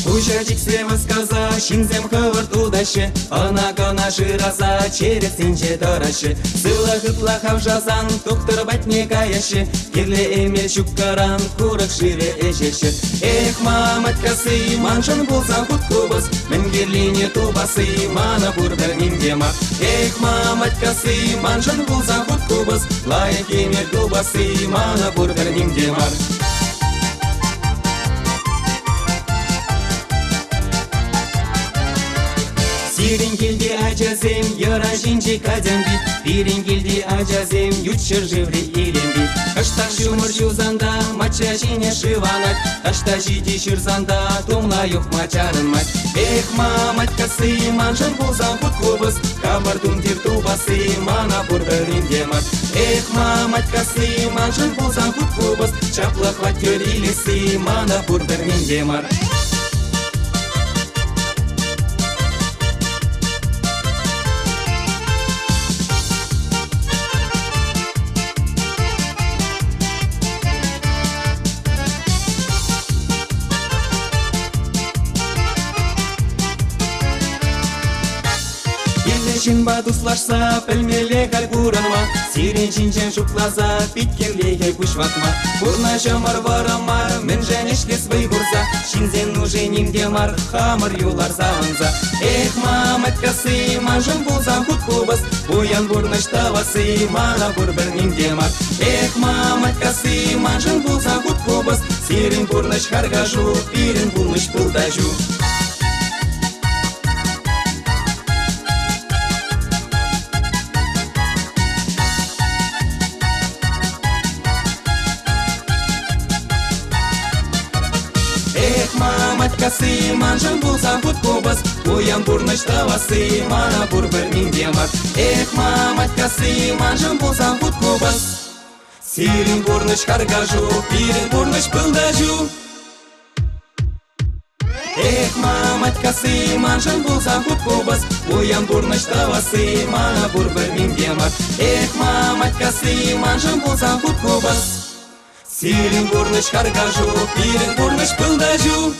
Ужачик сева сказа, шинзем хывырт удашы, ана кана шыраза, черек синче тарашы. Сыла хытла хавжазан, доктор батне каяшы, кирле эмел шуккаран, курык шире эшеші. Эх, маматкасы, маншан болса хут кубас, мен кирлине тубасы, мана бурбер ниндема. Эх, маматкасы, маншан болса хут кубас, лайк эмел тубасы, мана бурбер ниндема. Сирин келди ажазем, яра жинжи кадем бит. Бирин келди ажазем, ютшыр живри илем бит. Каштак шумыр жузанда, мача жине шиванак. Кашта жиди шырзанда, томла юх мачарын мать. Эх, маматкасы, манжан болзан хут кубас, кабардун тир тубасы, мана бурберин демат. Эх, маматкасы, манжан болзан хут кубас, чаплах ваттер илеси, мана бурберин демат. Шинба дуслашса, пельмеле кальгуранма, сирен шинчен шуклаза, питкенлеге кушватма. Бурна жамар варама, мен женешлес вайгурза, шинзен уже ниндемар, хамар юлар заванза. Эх, маматкасы, манжан булзан хут кубас, буян бурныш тавасы, мана бурбер ниндемар. Эх, маматкасы, манжан булзан хут кубас, сирен бурныш харгажу, пирен булныш пылдажу. Маматкасы, манжан булзан хут кубас, буян бурныш тавасы, мана бурбер ниндемар. Эх, маматкасы, манжан булзан хут кубас, сирин бурныш харгажу, пирин бурныш пылдажу. Эх, маматкасы, манжан булзан хут кубас, буян бурныш тавасы, мана бурбер ниндемар. Эх, маматкасы, манжан булзан хут кубас, сирин бурныш харгажу, пирин бурныш пылдажу.